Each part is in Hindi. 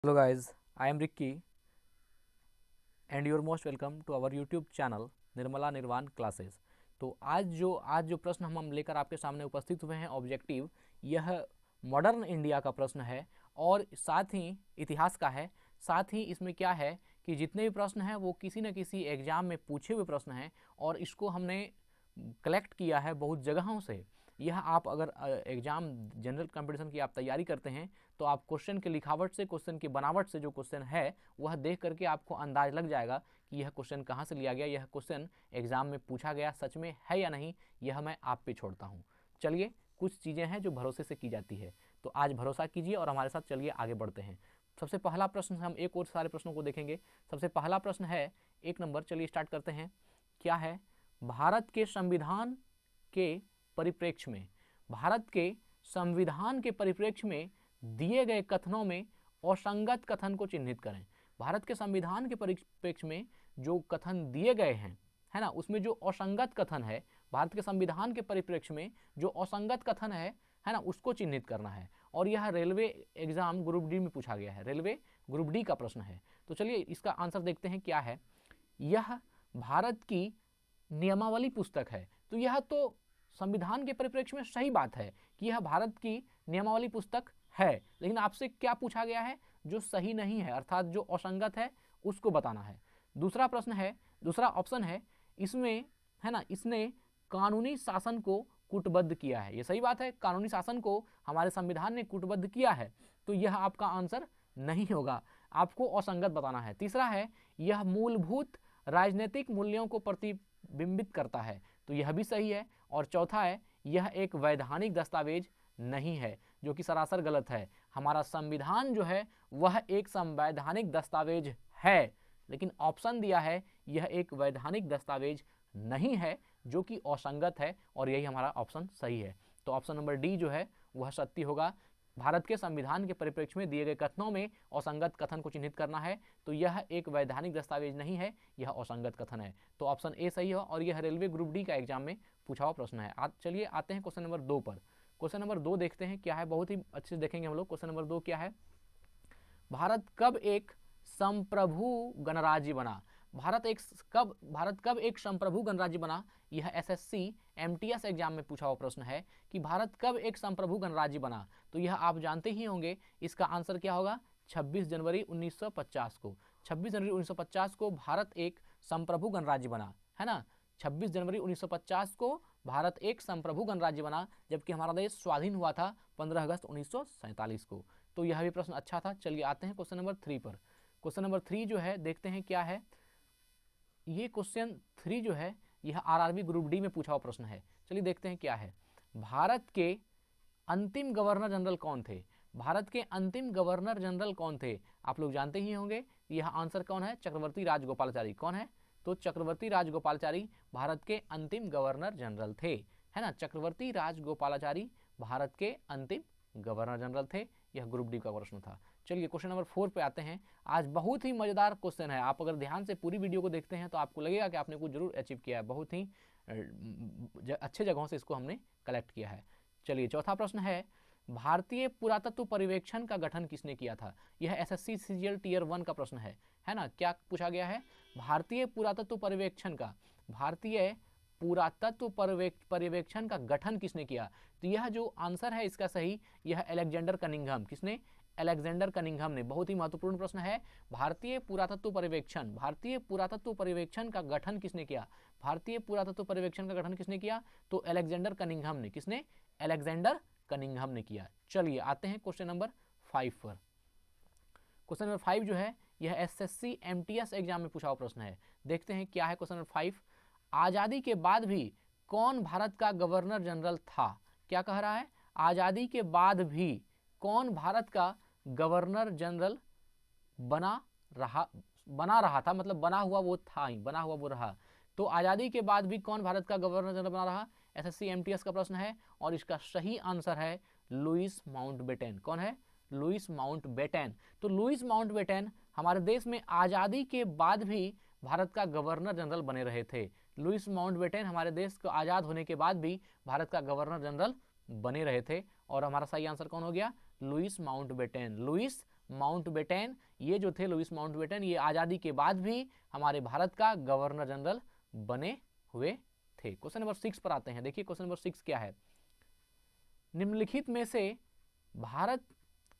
Hello guys, I am Ricky and you are most welcome to our YouTube channel Nirmala निर्वाण क्लासेस। तो आज जो प्रश्न हम लेकर आपके सामने उपस्थित हुए हैं ऑब्जेक्टिव, यह मॉडर्न इंडिया का प्रश्न है और साथ ही इतिहास का है। साथ ही इसमें क्या है कि जितने भी प्रश्न हैं वो किसी न किसी एग्जाम में पूछे हुए प्रश्न हैं और इसको हमने कलेक्ट किया है बहुत जगहों से। यह आप अगर एग्ज़ाम जनरल कंपटीशन की आप तैयारी करते हैं तो आप क्वेश्चन के लिखावट से, क्वेश्चन की बनावट से जो क्वेश्चन है वह देख करके आपको अंदाज लग जाएगा कि यह क्वेश्चन कहाँ से लिया गया, यह क्वेश्चन एग्ज़ाम में पूछा गया सच में है या नहीं, यह मैं आप पे छोड़ता हूँ। चलिए, कुछ चीज़ें हैं जो भरोसे से की जाती है, तो आज भरोसा कीजिए और हमारे साथ चलिए आगे बढ़ते हैं। सबसे पहला प्रश्न, हम एक और सारे प्रश्नों को देखेंगे। सबसे पहला प्रश्न है 1 नंबर, चलिए स्टार्ट करते हैं। क्या है? भारत के संविधान के परिप्रेक्ष्य में, भारत के संविधान के परिप्रेक्ष्य में दिए गए कथनों में असंगत कथन को चिन्हित करें। भारत के संविधान के परिप्रेक्ष्य में जो कथन दिए गए हैं, है ना, उसमें जो असंगत कथन है, भारत के संविधान के परिप्रेक्ष्य में जो असंगत कथन है ना, उसको चिन्हित करना है। और यह रेलवे एग्जाम ग्रुप डी में पूछा गया है, रेलवे ग्रुप डी का प्रश्न है। तो चलिए इसका आंसर देखते हैं क्या है। यह भारत की नियमावली पुस्तक है। तो यह तो संविधान के परिप्रेक्ष्य में सही बात है कि यह भारत की नियमावली पुस्तक है, लेकिन आपसे क्या पूछा गया है? जो सही नहीं है, अर्थात जो असंगत है उसको बताना है। दूसरा प्रश्न है, दूसरा ऑप्शन है, इसमें, है ना, इसने कानूनी शासन को कूटबद्ध किया है। ये सही बात है, कानूनी शासन को हमारे संविधान ने कूटबद्ध किया है, तो यह आपका आंसर नहीं होगा, आपको असंगत बताना है। तीसरा है, यह मूलभूत राजनीतिक मूल्यों को प्रतिबिंबित करता है, तो यह भी सही है। और चौथा है, यह एक वैधानिक दस्तावेज नहीं है, जो कि सरासर गलत है। हमारा संविधान जो है वह एक संवैधानिक दस्तावेज है, लेकिन ऑप्शन दिया है यह एक वैधानिक दस्तावेज नहीं है, जो कि असंगत है, और यही हमारा ऑप्शन सही है। तो ऑप्शन नंबर डी जो है वह सत्य होगा। भारत के संविधान के परिप्रेक्ष्य में दिए गए कथनों में असंगत कथन को चिन्हित करना है, तो यह एक वैधानिक दस्तावेज नहीं है, यह असंगत कथन है। तो ऑप्शन ए सही हो, और यह रेलवे ग्रुप डी का एग्जाम में पूछा हुआ प्रश्न है। चलिए आते हैं क्वेश्चन नंबर 2 पर। क्वेश्चन नंबर 2 देखते हैं क्या है, बहुत ही अच्छे से देखेंगे हम लोग। क्वेश्चन नंबर 2 क्या है? भारत कब एक संप्रभु गणराज्य बना? भारत कब एक संप्रभु गणराज्य बना? यह एसएससी एमटीएस एग्जाम में पूछा हुआ प्रश्न है कि भारत कब एक संप्रभु गणराज्य बना। तो यह आप जानते ही होंगे, इसका आंसर क्या होगा? 26 जनवरी 1950 को। 26 जनवरी 1950 को भारत एक संप्रभु गणराज्य बना, है ना। 26 जनवरी 1950 को भारत एक संप्रभु गणराज्य बना, जबकि हमारा देश स्वाधीन हुआ था 15 अगस्त 1947 को। तो यह भी प्रश्न अच्छा था। चलिए आते हैं क्वेश्चन नंबर 3 पर। क्वेश्चन नंबर 3 जो है, देखते हैं क्या है। ये क्वेश्चन 3 जो है यह आरआरबी ग्रुप डी में पूछा हुआ प्रश्न है। चलिए देखते हैं क्या है। भारत के अंतिम गवर्नर जनरल कौन थे? भारत के अंतिम गवर्नर जनरल कौन थे? आप लोग जानते ही होंगे। यह आंसर कौन है? चक्रवर्ती राजगोपालाचारी। कौन है? तो चक्रवर्ती राजगोपालाचारी भारत के अंतिम गवर्नर जनरल थे, है ना। चक्रवर्ती राजगोपालाचारी भारत के अंतिम गवर्नर जनरल थे। यह ग्रुप डी का प्रश्न था। चलिए क्वेश्चन नंबर 4 पे आते हैं। आज बहुत ही मजेदार क्वेश्चन है, आप अगर ध्यान से पूरी वीडियो को देखते हैं तो आपको लगेगा कि आपने कुछ जरूर अचीव किया है। बहुत ही अच्छे जगहों से इसको हमने कलेक्ट किया है। चलिए चौथा प्रश्न है, भारतीय पुरातत्व पर्यवेक्षण का गठन किसने किया था? यह एसएससी सीजीएल टियर 1 का प्रश्न है ना। क्या पूछा गया है? भारतीय पुरातत्व पर्यवेक्षण का, भारतीय पुरातत्व पर्यवेक्षण का गठन किसने किया? तो यह जो आंसर है इसका सही, यह अलेक्जेंडर कनिंघम। किसने? अलेक्जेंडर कनिंघम ने। बहुत ही महत्वपूर्ण प्रश्न है। भारतीय पुरातत्व पर्यवेक्षण, भारतीय पुरातत्व पर्यवेक्षण का गठन किसने किया? भारतीय पुरातत्व पर्यवेक्षण का गठन किसने किया? तो अलेक्जेंडर कनिंघम ने। किसने? अलेक्जेंडर कनिंघम ने किया। चलिए आते हैं क्वेश्चन नंबर 5 पर। क्वेश्चन नंबर 5 जो है यह एसएससी एमटीएस एग्जाम में पूछा हुआ प्रश्न है। देखते हैं क्या है क्वेश्चन नंबर 5। आजादी के बाद भी कौन भारत का गवर्नर जनरल था? क्या कह रहा है? आजादी के बाद भी कौन भारत का गवर्नर जनरल बना रहा था, मतलब बना हुआ वो था ही, बना हुआ वो रहा। तो आजादी के बाद भी कौन भारत का गवर्नर जनरल बना रहा? एसएससी एमटीएस का प्रश्न है, और इसका सही आंसर है लुईस माउंटबेटन। कौन है? Louis Mountbatten. तो लुईस माउंटबेटन हमारे देश में आजादी के बाद भी भारत का गवर्नर जनरल बने रहे थे। लुईस माउंटबेटन हमारे देश को आजाद होने के बाद भी भारत का गवर्नर जनरल बने रहे थे, और हमारा सही आंसर कौन हो गया? Louis Mountbatten. लुईस माउंटबेटन, ये जो थे लुईस माउंटबेटन, ये आज़ादी के बाद भी हमारे भारत का गवर्नर जनरल बने हुए थे। क्वेश्चन नंबर 6 पर आते हैं। देखिए क्वेश्चन नंबर 6 क्या है, निम्नलिखित में से भारत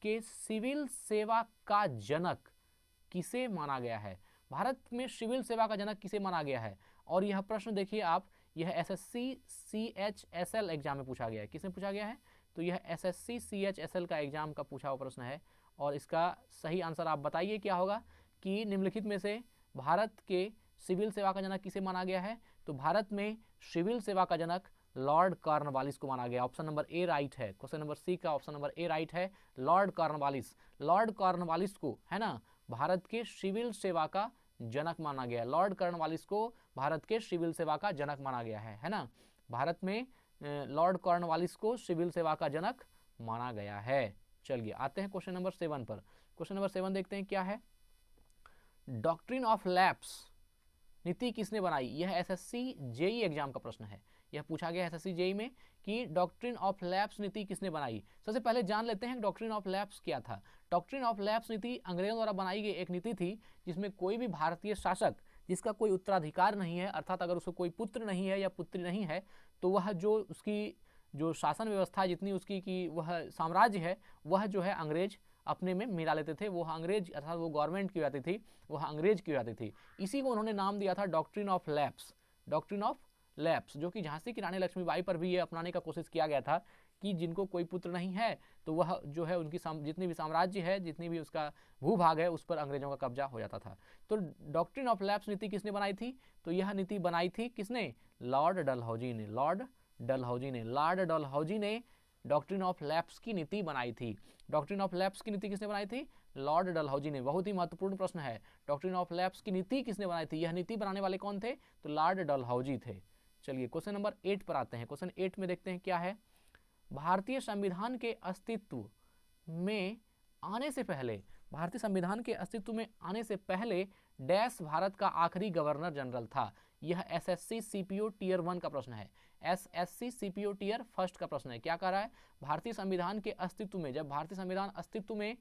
के सिविल सेवा का जनक किसे माना गया है? भारत में सिविल सेवा का जनक किसे माना गया है? और यह प्रश्न देखिए आप, यह एसएससी सीएचएसएल एग्जाम में पूछा गया है। किसमें पूछा गया है? तो यह एसएससी सीएचएसएल का एग्जाम का पूछा हुआ प्रश्न है। और इसका सही आंसर आप बताइए क्या होगा कि निम्नलिखित में से भारत के सिविल सेवा का जनक किसे माना गया है? तो भारत में सिविल सेवा का जनक लॉर्ड कॉर्नवालिस को माना गया। ऑप्शन नंबर ए राइट है। क्वेश्चन नंबर सी का ऑप्शन नंबर ए राइट है, लॉर्ड कॉर्नवालिस। लॉर्ड कॉर्नवालिस को, है ना, भारत के सिविल सेवा का जनक माना गया। लॉर्ड कॉर्नवालिस को भारत के सिविल सेवा का जनक माना गया है ना। भारत में लॉर्ड कॉर्नवालिस को सिविल सेवा का जनक माना गया है। चलिए आते हैं क्वेश्चन नंबर 7 पर। क्वेश्चन नंबर 7 देखते हैं क्या है, डॉक्ट्रिन ऑफ लैप्स नीति किसने बनाई? यह एसएससी जेई एग्जाम का प्रश्न है। यह पूछा गया एसएससी जेई में कि डॉक्ट्रिन ऑफ लैप्स नीति किसने बनाई। सबसे पहले जान लेते हैं डॉक्ट्रिन ऑफ लैप्स क्या था। डॉक्ट्रिन ऑफ लैप्स नीति अंग्रेजों द्वारा बनाई गई एक नीति थी जिसमें कोई भी भारतीय शासक जिसका कोई उत्तराधिकार नहीं है, अर्थात अगर उसको कोई पुत्र नहीं है या पुत्री नहीं है, तो वह जो उसकी जो शासन व्यवस्था जितनी उसकी की वह साम्राज्य है, वह जो है अंग्रेज अपने में मिला लेते थे। वो अंग्रेज, अर्थात वो गवर्नमेंट की जाती थी, वह अंग्रेज की जाती थी। इसी को उन्होंने नाम दिया था doctrine of lapse. Doctrine of lapse, जो कि झांसी की रानी लक्ष्मीबाई पर भी ये अपनाने का कोशिश किया गया था कि जिनको कोई पुत्र नहीं है तो वह जो है उनकी जितनी भी साम्राज्य है, जितनी भी उसका भूभाग है, उस पर अंग्रेजों का कब्जा हो जाता था। तो डॉक्ट्रिन ऑफ लैप्स नीति किसने बनाई थी? तो यह नीति बनाई थी किसने? लॉर्ड डलहौजी ने। लॉर्ड डलहौजी ने, लॉर्ड डलहौजी ने डॉक्ट्रिन ऑफ लैप्स की नीति बनाई थी। डॉक्ट्रिन ऑफ लैप्स की नीति किसने बनाई थी? लॉर्ड डलहौजी ने। बहुत ही महत्वपूर्ण प्रश्न है, डॉक्ट्रिन ऑफ लैप्स की नीति किसने बनाई थी? यह नीति बनाने वाले कौन थे? तो लॉर्ड डलहौजी थे। चलिए क्वेश्चन नंबर 8 पर आते हैं। क्वेश्चन 8 में देखते हैं क्या है, भारतीय संविधान के अस्तित्व में आने से पहले, भारतीय संविधान के अस्तित्व में आने से पहले डैश भारत का आखिरी गवर्नर जनरल था। यह एसएससी सीपीओ टियर 1 का प्रश्न है। एसएससी सीपीओ टियर 1 का प्रश्न है। क्या कह रहा है? भारतीय संविधान के अस्तित्व में, जब भारतीय संविधान अस्तित्व में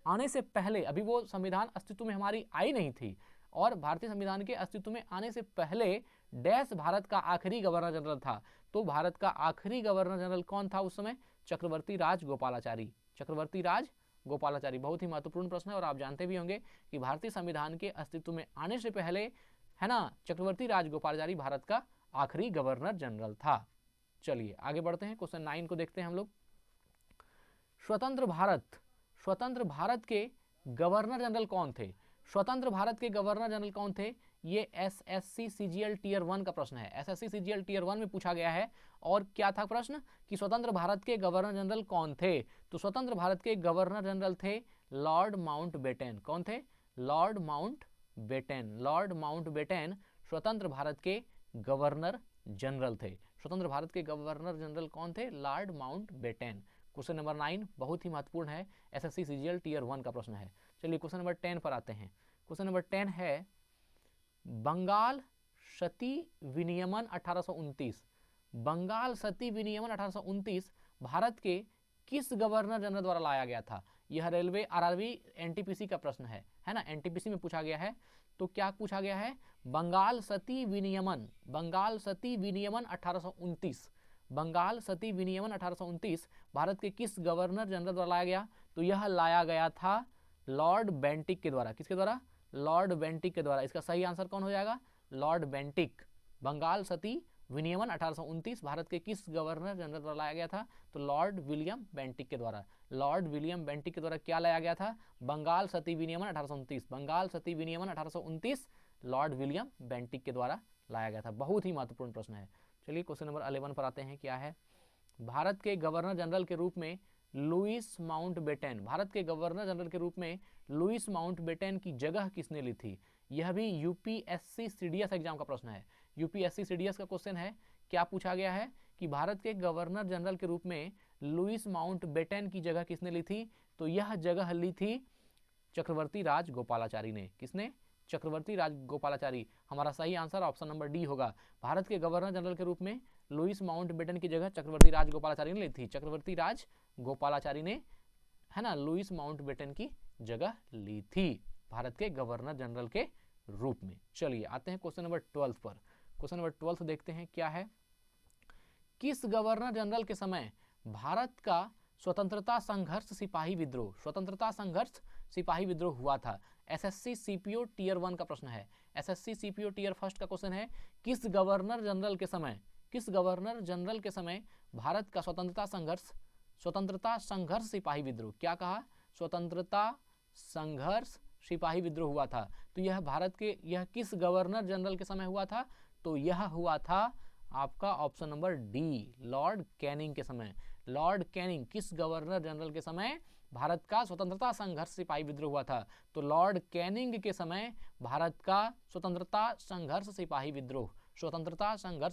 आने से पहले, अभी वो संविधान अस्तित्व में हमारी आई नहीं थी, और भारतीय संविधान के अस्तित्व में आने से पहले डैश भारत का आखिरी गवर्नर जनरल था। तो भारत का आखिरी गवर्नर जनरल कौन था उस समय? चक्रवर्ती राज गोपालाचारी। चक्रवर्ती राज गोपालाचारी। बहुत ही महत्वपूर्ण प्रश्न है और आप जानते भी होंगे कि भारतीय संविधान के अस्तित्व में आने से पहले, है ना, चक्रवर्ती राज गोपालाचारी भारत का आखिरी गवर्नर जनरल था। चलिए आगे बढ़ते हैं, क्वेश्चन 9 को देखते हैं हम लोग। स्वतंत्र भारत के गवर्नर जनरल कौन थे? स्वतंत्र भारत के गवर्नर जनरल कौन थे? ये एसएससी सीजीएल टियर 1 का प्रश्न है। एसएससी सीजीएल टियर 1 में पूछा गया है। और क्या था प्रश्न कि स्वतंत्र भारत के गवर्नर जनरल कौन थे? तो स्वतंत्र भारत के गवर्नर जनरल थे लॉर्ड माउंटबेटन। कौन थे? Lord Mountbatten. लॉर्ड माउंटबेटन स्वतंत्र भारत के गवर्नर जनरल थे। स्वतंत्र भारत के गवर्नर जनरल कौन थे? Lord Mountbatten. क्वेश्चन नंबर 9 बहुत ही महत्वपूर्ण है, एसएससी सीजीएल टियर 1 का प्रश्न है। चलिए क्वेश्चन नंबर 10 पर आते हैं। क्वेश्चन नंबर 10 है, बंगाल सती विनियमन 1829। बंगाल सती विनियमन 1829 भारत के किस गवर्नर जनरल द्वारा लाया गया था? यह रेलवे आरआरबी एनटीपीसी का प्रश्न है ना, एनटीपीसी में पूछा गया है। तो क्या पूछा गया है? बंगाल सती विनियमन, बंगाल सती विनियमन 1829, बंगाल सती विनियमन 1829 भारत के किस गवर्नर जनरल द्वारा लाया गया? तो यह लाया गया था लॉर्ड बेंटिक के द्वारा। किसके द्वारा? लॉर्ड बेंटिक के द्वारा। इसका सही आंसर कौन हो जाएगा? Lord Bentinck. बंगाल सती विनियमन 1829 भारत के किस गवर्नर जनरल द्वारा लाया गया था? तो लॉर्ड विलियम बेंटिक के द्वारा। लॉर्ड विलियम बेंटिक के द्वारा क्या लाया गया था? बंगाल सती विनियमन 1829। बंगाल सती विनियमन 1829 लॉर्ड विलियम बेंटिक के द्वारा लाया गया था। बहुत ही महत्वपूर्ण प्रश्न है। चलिए क्वेश्चन नंबर 11 पर आते हैं। क्या है? भारत के गवर्नर जनरल के रूप में लुईस माउंटबेटन, भारत के गवर्नर जनरल के रूप में लुईस माउंटबेटन की जगह किसने ली थी? यह भी यूपीएससी सीडीएस एग्जाम का प्रश्न है। यूपीएससी सीडीएस का क्वेश्चन है। क्या पूछा गया है कि भारत के गवर्नर जनरल के रूप में लुईस माउंटबेटन की जगह किसने ली थी? तो यह जगह ली थी चक्रवर्ती राज गोपालाचारी ने। किसने? चक्रवर्ती राज गोपालाचारी। हमारा सही आंसर ऑप्शन नंबर डी होगा। भारत के गवर्नर जनरल के रूप में लुईस माउंटबेटन की जगह चक्रवर्ती राज गोपालाचारी ने ली थी। चक्रवर्ती राज गोपालाचारी ने, है ना, लुईस माउंटबेटन की जगह ली थी भारत के गवर्नर जनरल के रूप में। चलिए आते हैं क्वेश्चन नंबर 12 पर। क्वेश्चन नंबर 12 देखते हैं क्या है। किस गवर्नर जनरल के समय भारत का स्वतंत्रता संघर्ष सिपाही विद्रोह हुआ था? एसएससी सीपीओ टीयर 1 का प्रश्न है। एसएससी सीपीओ टीयर फर्स्ट का क्वेश्चन है, किस गवर्नर जनरल के समय भारत का स्वतंत्रता संघर्ष सिपाही विद्रोह, क्या कहा? स्वतंत्रता संघर्ष सिपाही विद्रोह हुआ था। तो यह किस गवर्नर जनरल के समय हुआ था? तो यह हुआ था आपका option number D, Lord Canning के समय। लॉर्ड कैनिंग किस गवर्नर जनरल के समय भारत का स्वतंत्रता संघर्ष सिपाही विद्रोह हुआ था? तो लॉर्ड कैनिंग के समय भारत का स्वतंत्रता संघर्ष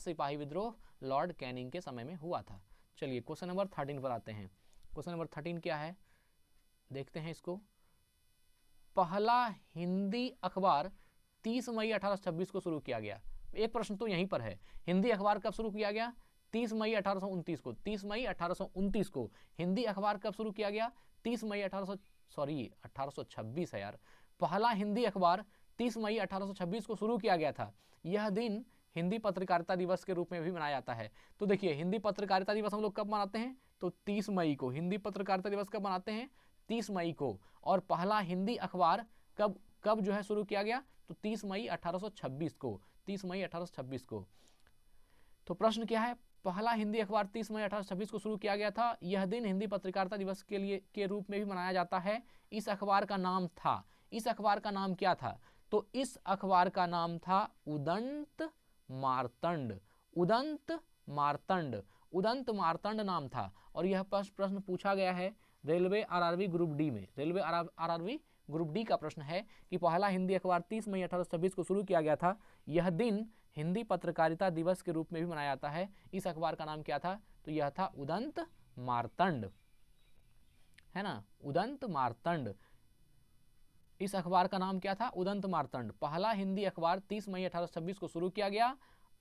सिपाही विद्रोह लॉर्ड कैनिंग के समय में हुआ था। चलिए क्वेश्चन नंबर 13 पर आते हैं। क्वेश्चन नंबर 13 क्या है, देखते हैं इसको। पहला हिंदी अखबार 30 मई 1826 को शुरू किया गया। एक प्रश्न तो यहीं पर है, हिंदी अखबार कब शुरू किया गया? 30 मई 1829 को। 30 मई 1829 को हिंदी अखबार कब शुरू किया गया? 30 मई 1826 है यार। पहला हिंदी अखबार 30 मई 1826 को शुरू किया गया था। यह दिन हिंदी पत्रकारिता दिवस के रूप में भी मनाया जाता है। तो देखिए, हिंदी पत्रकारिता दिवस हम लोग कब मनाते हैं? तो 30 मई को। हिंदी पत्रकारिता दिवस कब मनाते हैं? 30 मई को। और पहला हिंदी अखबार कब जो है शुरू किया गया? तो 30 मई 1826 को। 30 मई 1826 को। तो प्रश्न क्या है? पहला हिंदी अखबार 30 मई 1826 को शुरू किया गया था। यह दिन हिंदी पत्रकारिता दिवस के रूप में भी मनाया जाता है। इस अखबार का नाम क्या था? तो इस अखबार का नाम था उदंत मार्तंड नाम था। और यह प्रश्न पूछा गया है रेलवे आरआरबी ग्रुप डी में। रेलवे आरआरबी ग्रुप डी का प्रश्न है कि पहला हिंदी अखबार 30 मई 1826 को शुरू किया गया था। यह दिन हिंदी पत्रकारिता दिवस के रूप में भी मनाया जाता है। इस अखबार का नाम क्या था? तो यह था उदंत मार्तंड, है ना, उदंत मार्तंड। इस अखबार का नाम क्या था? उदंत मार्तंड। पहला हिंदी अखबार 30 मई 1826 को शुरू किया गया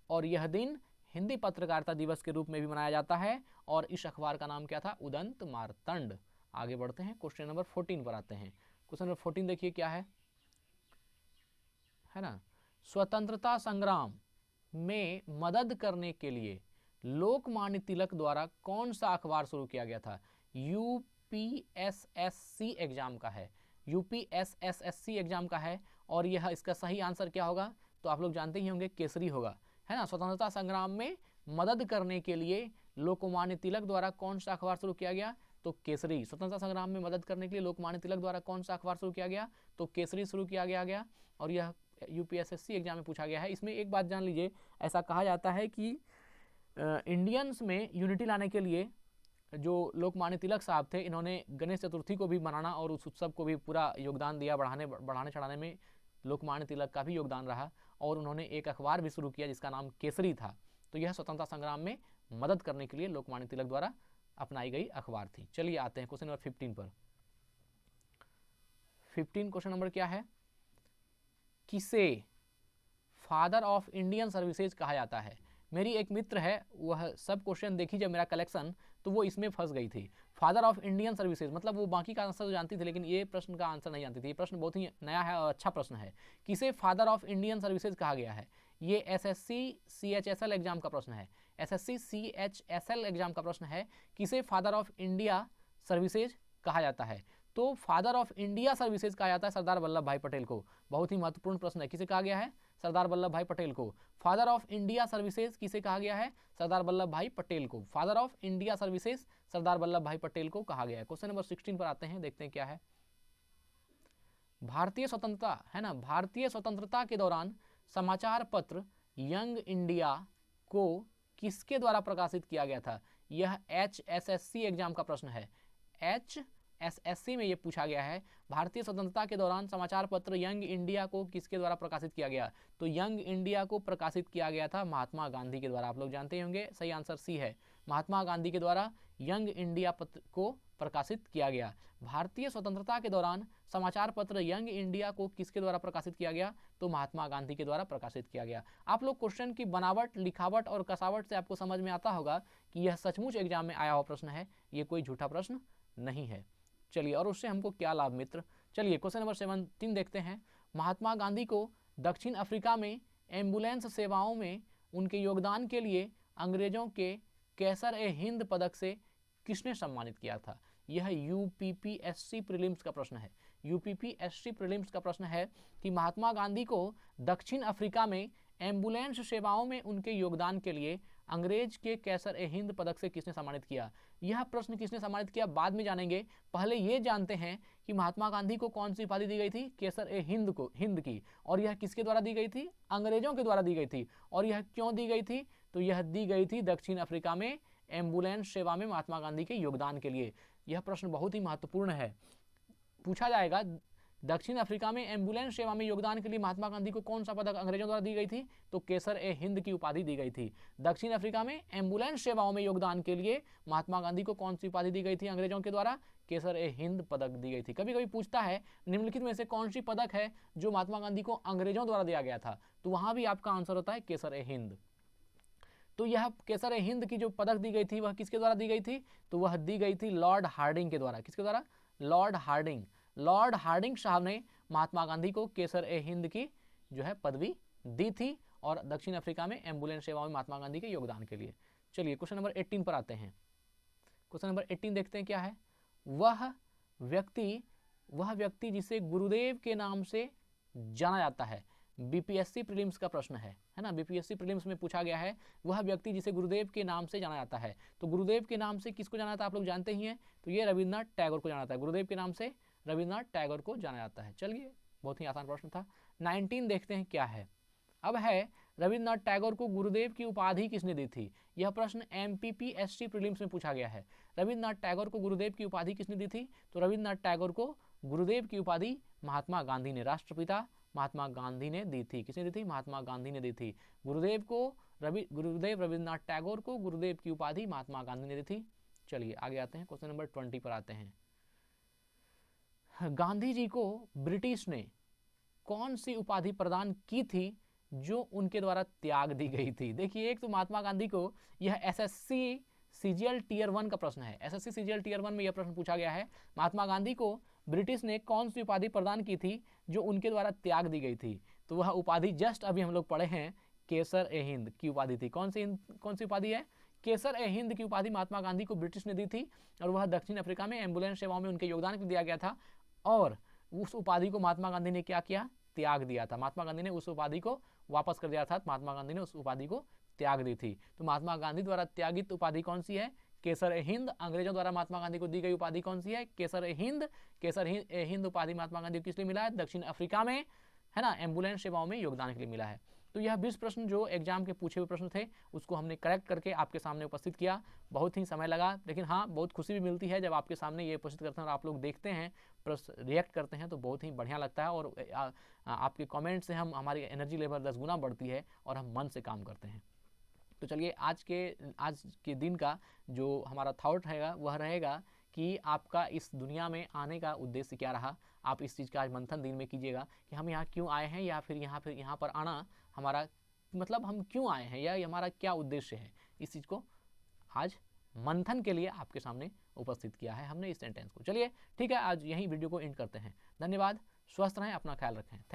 और यह दिन हिंदी पत्रकारिता दिवस के रूप में भी मनाया जाता है। और इस अखबार का नाम क्या था? उदंत मार्तंड। आगे बढ़ते हैं, क्वेश्चन नंबर 14 पर आते हैं। क्वेश्चन नंबर 14 देखिए क्या है ना। स्वतंत्रता संग्राम में मदद करने के लिए लोकमान्य तिलक द्वारा कौन सा अखबार शुरू किया गया था? यूपीएसएससी एग्जाम का है। यूपीएसएससी एग्जाम का है। और यह इसका सही आंसर क्या होगा? तो आप लोग जानते ही होंगे, केसरी होगा, है ना। स्वतंत्रता संग्राम में मदद करने के लिए लोकमान्य तिलक द्वारा कौन सा अखबार शुरू किया गया? तो केसरी। स्वतंत्रता संग्राम में मदद करने के लिए लोकमान्य तिलक द्वारा कौन सा अखबार शुरू किया गया? तो केसरी शुरू किया गया। और यह यूपीएसएससी एग्जाम में पूछा गया है। इसमें एक बात जान लीजिए, ऐसा कहा जाता है कि इंडियंस में यूनिटी लाने के लिए जो लोकमान्य तिलक साहब थे, इन्होंने गणेश चतुर्थी को भी मनाना और उस उत्सव को भी पूरा योगदान दिया। बढ़ाने चढ़ाने में लोकमान्य तिलक का भी योगदान रहा। और उन्होंने एक अखबार भी शुरू किया जिसका नाम केसरी था। तो यह स्वतंत्रता संग्राम में मदद करने के लिए लोकमान्य तिलक द्वारा अपनाई गई अखबार थी। चलिए आते हैं क्वेश्चन नंबर 15 पर। 15 क्वेश्चन नंबर क्या है? किसे फादर ऑफ इंडियन सर्विसेज कहा जाता है? मेरी एक मित्र है, वह सब क्वेश्चन देखी जब मेरा कलेक्शन, तो वो इसमें फंस गई थी। फादर ऑफ इंडियन सर्विसेज मतलब वो बाकी का आंसर तो जानती थी, लेकिन ये प्रश्न का आंसर नहीं जानती थी। ये प्रश्न बहुत ही नया है और अच्छा प्रश्न है। किसे फादर ऑफ इंडियन सर्विसेज कहा गया है? ये एसएससी सीएचएसएल एग्जाम का प्रश्न है। एसएससी सीएचएसएल एग्जाम का प्रश्न है, किसे फादर ऑफ इंडिया सर्विसेज कहा जाता है? तो फादर ऑफ इंडिया सर्विसेज कहा जाता है सरदार वल्लभ भाई पटेल को। बहुत ही महत्वपूर्ण प्रश्न है। किसे कहा गया है? सरदार वल्लभ भाई पटेल को। फादर ऑफ इंडिया सर्विसेज किसे कहा गया है? सरदार वल्लभ भाई पटेल को। Father of India services Sardar Vallabh भाई पटेल को कहा गया है। क्वेश्चन नंबर 16 पर आते हैं, देखते हैं क्या है। भारतीय स्वतंत्रता, है ना, भारतीय स्वतंत्रता के दौरान समाचार पत्र यंग इंडिया को किसके द्वारा प्रकाशित किया गया था? यह एचएसएससी एग्जाम का प्रश्न है। एचएसएससी में यह पूछा गया है, भारतीय स्वतंत्रता के दौरान समाचार पत्र यंग इंडिया को किसके द्वारा प्रकाशित किया गया? तो यंग इंडिया को प्रकाशित किया गया था महात्मा गांधी के द्वारा। आप लोग जानते होंगे, सही आंसर सी है। महात्मा गांधी के द्वारा यंग इंडिया पत्र को प्रकाशित किया गया। भारतीय स्वतंत्रता के दौरान समाचार पत्र यंग इंडिया को किसके द्वारा प्रकाशित किया गया? तो महात्मा गांधी के द्वारा प्रकाशित किया गया। आप लोग क्वेश्चन की बनावट, लिखावट और कसावट से आपको समझ में आता होगा कि यह सचमुच एग्जाम में आया हुआ प्रश्न है, ये कोई झूठा प्रश्न नहीं है। चलिए, और उससे हमको क्या लाभ मित्र? चलिए क्वेश्चन नंबर 17 देखते हैं। महात्मा गांधी को दक्षिण अफ्रीका में एम्बुलेंस सेवाओं में उनके योगदान के लिए अंग्रेजों के कैसर-ए-हिंद पदक से किसने सम्मानित किया था? यह यूपीपीएससी प्रीलिम्स का प्रश्न है। यूपीपीएससी प्रीलिम्स का प्रश्न है कि महात्मा गांधी को दक्षिण अफ्रीका में एम्बुलेंस सेवाओं में उनके योगदान के लिए अंग्रेज के कैसर-ए-हिंद पदक से किसने सम्मानित किया? यह प्रश्न किसने सम्मानित किया बाद में जानेंगे। पहले ये जानते हैं कि महात्मा गांधी को कौन सी उपाधि दी गई थी? कैसर-ए-हिंद को, हिंद की। और यह किसके द्वारा दी गई थी? अंग्रेजों के द्वारा दी गई थी। और यह क्यों दी गई थी? तो यह दी गई थी दक्षिण अफ्रीका में एम्बुलेंस सेवा में महात्मा गांधी के योगदान के लिए। यह प्रश्न बहुत ही महत्वपूर्ण है, पूछा जाएगा। दक्षिण अफ्रीका में एम्बुलेंस सेवा में योगदान के लिए महात्मा गांधी को कौन सा पदक अंग्रेजों द्वारा दी गई थी? तो कैसर-ए-हिंद की उपाधि दी गई थी। दक्षिण अफ्रीका में एम्बुलेंस सेवाओं में योगदान के लिए महात्मा गांधी को कौन सी उपाधि दी गई थी अंग्रेजों के द्वारा? कैसर-ए-हिंद पदक दी गई थी। कभी कभी पूछता है निम्नलिखित में से कौन सी पदक है जो महात्मा गांधी को अंग्रेजों द्वारा दिया गया था? तो वहां भी आपका आंसर होता है कैसर-ए-हिंद। तो यह कैसर-ए-हिंद की जो पदक दी गई थी वह किसके द्वारा दी गई थी? तो वह दी गई थी लॉर्ड हार्डिंग के द्वारा। किसके द्वारा? Lord Hardinge. लॉर्ड हार्डिंग साहब ने महात्मा गांधी को कैसर-ए-हिंद की जो है पदवी दी थी और दक्षिण अफ्रीका में एम्बुलेंस सेवाओं में महात्मा गांधी के योगदान के लिए। चलिए क्वेश्चन नंबर 18 पर आते हैं। क्वेश्चन नंबर 18 देखते हैं क्या है। वह व्यक्ति जिसे गुरुदेव के नाम से जाना जाता है। बीपीएससी प्रीलिम्स का प्रश्न है ना। बीपीएससी प्रीलिम्स में पूछा गया है वह व्यक्ति जिसे गुरुदेव के नाम से जाना जाता है। तो गुरुदेव के नाम से किसको जाना जाता है आप लोग जानते ही हैं। तो ये रविन्द्रनाथ टैगोर को जाना जाता है। गुरुदेव के नाम से रविन्द्रनाथ टैगोर को जाना जाता है। चलिए बहुत ही आसान प्रश्न था। 19 देखते हैं क्या है। अब है रविन्द्रनाथ टैगोर को गुरुदेव की उपाधि किसने दी थी? यह प्रश्न एमपीपीएससी प्रीलिम्स में पूछा गया है। रविन्द्रनाथ टैगोर को गुरुदेव की उपाधि किसने दी थी? तो रविन्द्रनाथ टैगोर को गुरुदेव की उपाधि महात्मा गांधी ने, राष्ट्रपिता महात्मा गांधी ने दी थी। किसने दी थी? महात्मा गांधी ने दी थी। गुरुदेव रविन्द्रनाथ टैगोर को गुरुदेव की उपाधि महात्मा गांधी ने दी थी। चलिए आगे आते हैं। क्वेश्चन नंबर 20 पर आते हैं। गांधी जी को ब्रिटिश ने कौन सी उपाधि प्रदान की थी जो उनके द्वारा त्याग दी गई थी? देखिए एक तो महात्मा गांधी को यह एसएससी सीजीएल टियर 1 का प्रश्न है। एसएससी सीजीएल टियर 1 में यह प्रश्न पूछा गया है। महात्मा गांधी को ब्रिटिश ने कौन सी उपाधि प्रदान की थी जो उनके द्वारा त्याग दी गई थी? तो वह उपाधि जस्ट अभी हम लोग पढ़े हैं, कैसर-ए-हिंद की उपाधि थी। कौन सी उपाधि है? कैसर-ए-हिंद की उपाधि महात्मा गांधी को ब्रिटिश ने दी थी और वह दक्षिण अफ्रीका में एम्बुलेंस सेवाओं में उनके योगदान के लिए दिया गया था। और उस उपाधि को महात्मा गांधी ने क्या किया? त्याग दिया था। महात्मा गांधी ने उस उपाधि को वापस कर दिया था। महात्मा गांधी ने उस उपाधि को त्याग दी थी। तो महात्मा गांधी द्वारा त्यागित उपाधि कौन सी है? कैसर-ए-हिंद। अंग्रेजों द्वारा महात्मा गांधी को दी गई उपाधि कौन सी है? कैसर-ए-हिंद। कैसर-ए-हिंद उपाधि महात्मा गांधी को किस लिए मिला है? दक्षिण अफ्रीका में, है ना, एम्बुलेंस सेवाओं में योगदान के लिए मिला है। तो यह 20 प्रश्न जो एग्जाम के पूछे हुए प्रश्न थे उसको हमने करेक्ट करके आपके सामने उपस्थित किया। बहुत ही समय लगा, लेकिन हाँ बहुत खुशी भी मिलती है जब आपके सामने ये उपस्थित करते हैं और आप लोग देखते हैं, प्लस रिएक्ट करते हैं तो बहुत ही बढ़िया लगता है। और आपके कमेंट से हमारी एनर्जी लेवल 10 गुना बढ़ती है और हम मन से काम करते हैं। तो चलिए आज के दिन का जो हमारा थॉट रहेगा वह रहेगा कि आपका इस दुनिया में आने का उद्देश्य क्या रहा। आप इस चीज़ का आज मंथन दिन में कीजिएगा कि हम यहाँ क्यों आए हैं, या फिर यहाँ पर आना हमारा मतलब हम क्यों आए हैं, या हमारा क्या उद्देश्य है। इस चीज़ को आज मंथन के लिए आपके सामने उपस्थित किया है हमने इस सेंटेंस को। चलिए ठीक है, आज यही वीडियो को एंड करते हैं। धन्यवाद, स्वस्थ रहें, अपना ख्याल रखें।